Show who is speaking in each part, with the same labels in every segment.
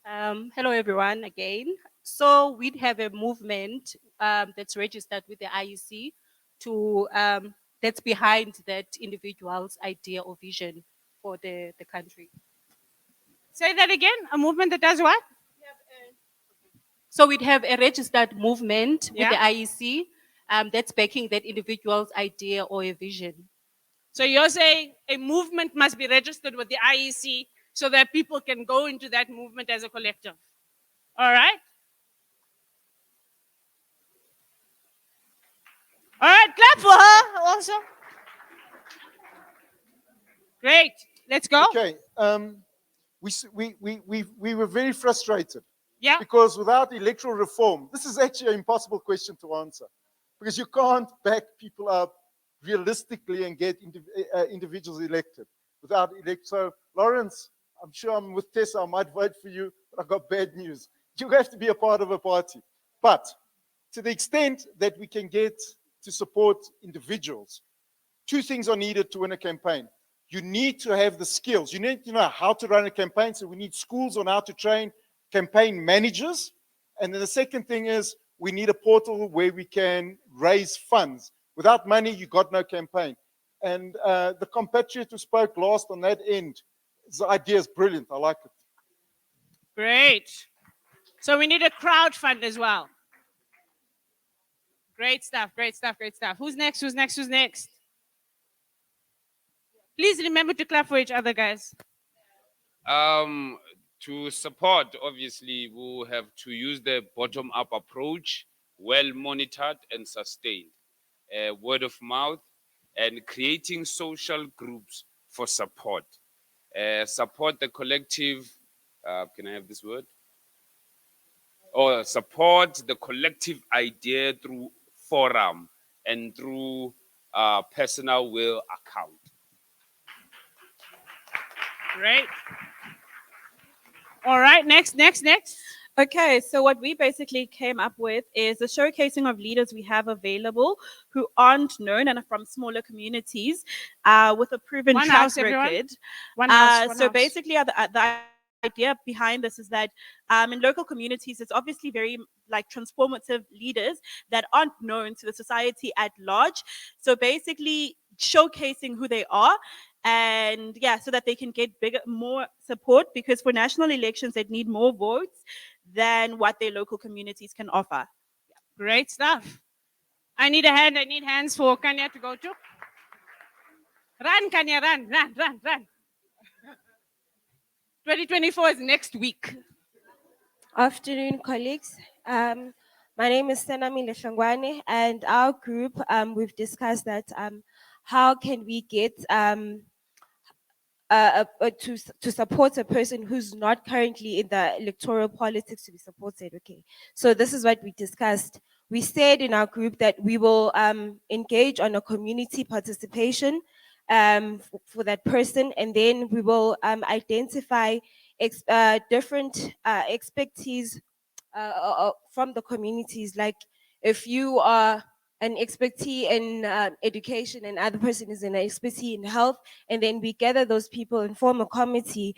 Speaker 1: Hello, everyone, again. So we'd have a movement that's registered with the IEC to that's behind that individual's idea or vision for the country.
Speaker 2: Say that again. A movement that does what?
Speaker 1: So we'd have a registered movement with the
Speaker 2: Yeah.
Speaker 1: IEC that's backing that individual's idea or a vision.
Speaker 2: So you're saying a movement must be registered with the IEC so that people can go into that movement as a collective. All right? All right, clap for her also. Great. Let's go.
Speaker 3: Okay. We were very frustrated
Speaker 2: Yeah.
Speaker 3: because without electoral reform, this is actually an impossible question to answer because you can't back people up realistically and get individuals elected without elect. So, Lawrence, I'm sure I'm with Tessa, I might vote for you, but I've got bad news. You have to be a part of a party. But to the extent that we can get to support individuals, two things are needed to win a campaign. You need to have the skills. You need to know how to run a campaign. So we need schools on how to train campaign managers. And then the second thing is we need a portal where we can raise funds. Without money, you got no campaign. And the compatriot who spoke last on that end, the idea is brilliant. I like it.
Speaker 2: Great. So we need a crowdfund as well. Great stuff, great stuff, great stuff. Who's next? Who's next? Who's next? Please remember to clap for each other, guys.
Speaker 4: To support, obviously, we'll have to use the bottom-up approach, well monitored and sustained. Word of mouth and creating social groups for support. Support the collective, can I have this word? Or support the collective idea through forum and through personal will account.
Speaker 2: Great. All right, next.
Speaker 5: Okay, so what we basically came up with is a showcasing of leaders we have available who aren't known and are from smaller communities with a proven
Speaker 2: One
Speaker 5: track
Speaker 2: house, everyone.
Speaker 5: record.
Speaker 2: One house. One
Speaker 5: So
Speaker 2: house.
Speaker 5: basically, the idea behind this is that in local communities, it's obviously very like transformative leaders that aren't known to the society at large. So basically, showcasing who they are and yeah, so that they can get more support because for national elections, they need more votes than what their local communities can offer.
Speaker 2: Great stuff. I need a hand. I need hands for Kanya to go to. Run, Kanya, run. 2024 is next week.
Speaker 6: Afternoon, colleagues. My name is Senami Leshangwane, and our group, we've discussed that how can we get to support a person who's not currently in the electoral politics to be supported. Okay, so this is what we discussed. We said in our group that we will engage on a community participation for that person, and then we will identify different expertise from the communities. Like if you are an expertise in education and other person is an expertise in health, and then we gather those people and form a committee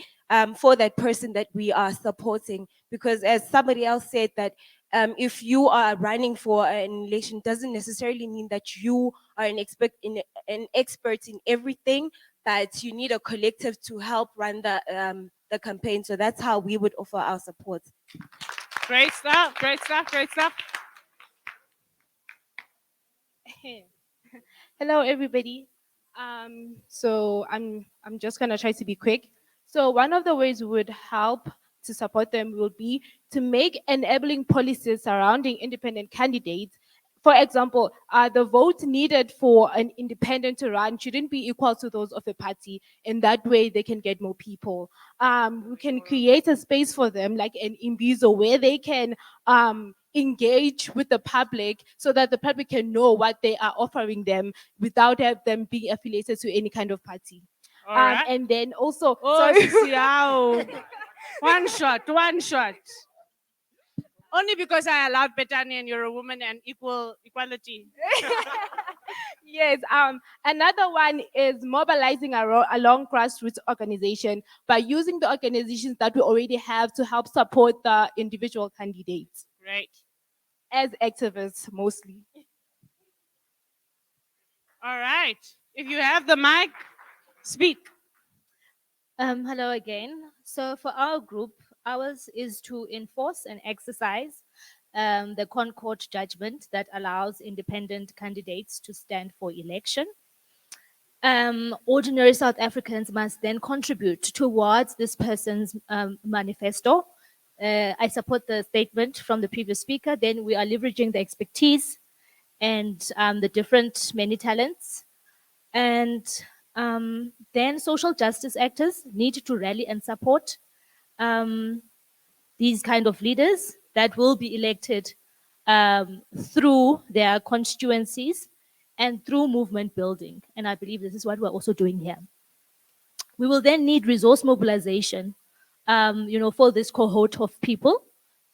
Speaker 6: for that person that we are supporting. Because as somebody else said that if you are running for an election doesn't necessarily mean that you are an expert in everything, but you need a collective to help run the campaign. So that's how we would offer our support.
Speaker 2: Great stuff.
Speaker 7: Hello, everybody. So I'm just gonna try to be quick. So one of the ways we would help to support them will be to make enabling policies surrounding independent candidates. For example, the vote needed for an independent to run shouldn't be equal to those of a party. In that way, they can get more people. We can create a space for them, like an Imbizo, where they can engage with the public so that the public can know what they are offering them without them being affiliated to any kind of party.
Speaker 2: All right.
Speaker 7: And then also,
Speaker 2: Oh,
Speaker 7: sorry.
Speaker 2: Siao. One shot. Only because I allowed Betani and you're a woman and equality.
Speaker 7: Yes, another one is mobilizing along grassroots organization by using the organizations that we already have to help support the individual candidates
Speaker 2: Right.
Speaker 7: as activists mostly.
Speaker 2: All right. If you have the mic, speak.
Speaker 8: Hello again. So for our group, ours is to enforce and exercise the Concord judgment that allows independent candidates to stand for election. Ordinary South Africans must then contribute towards this person's manifesto. I support the statement from the previous speaker. Then we are leveraging the expertise and the different many talents. And then social justice actors need to rally and support these kind of leaders that will be elected through their constituencies and through movement building. And I believe this is what we're also doing here. We will then need resource mobilization, for this cohort of people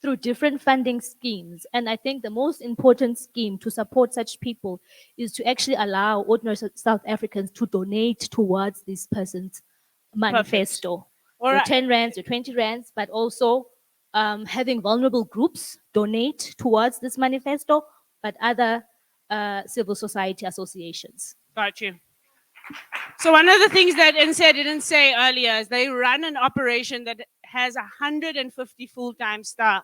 Speaker 8: through different funding schemes. And I think the most important scheme to support such people is to actually allow ordinary South Africans to donate towards this person's manifesto.
Speaker 2: All
Speaker 8: Your
Speaker 2: right.
Speaker 8: 10 rands, your 20 rands, but also having vulnerable groups donate towards this manifesto, but other civil society associations.
Speaker 2: Got you. So one of the things that NSA didn't say earlier is they run an operation that has 150 full-time staff,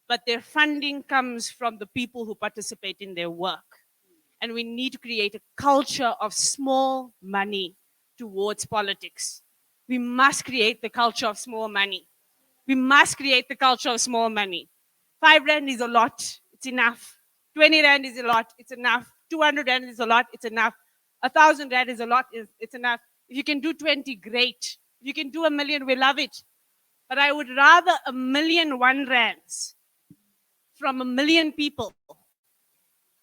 Speaker 2: but their funding comes from the people who participate in their work. And we need to create a culture of small money towards politics. We must create the culture of small money. We must create the culture of small money. 5 rand is a lot, it's enough. 20 rand is a lot, it's enough. 200 rand is a lot, it's enough. 1,000 rand is a lot, it's enough. If you can do 20, great. If you can do 1 million, we love it. But I would rather 1,000,000 rands from 1,000,000 people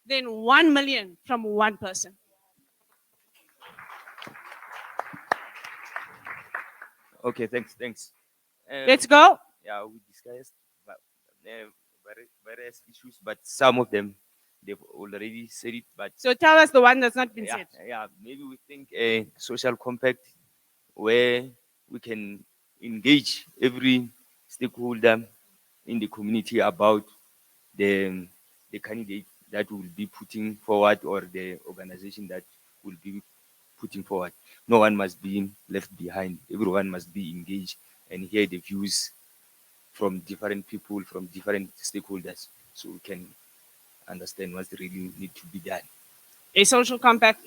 Speaker 2: than 1,000,000 from one person.
Speaker 9: Okay, thanks.
Speaker 2: Let's go.
Speaker 9: Yeah, we discussed various issues, but some of them they've already said it. But
Speaker 2: So tell us the one that's not been said.
Speaker 9: maybe we think a social compact where we can engage every stakeholder in the community about the candidate that will be putting forward or the organization that will be putting forward. No one must be left behind. Everyone must be engaged and hear the views from different people, from different stakeholders, so we can understand what really need to be done.
Speaker 2: A social compact is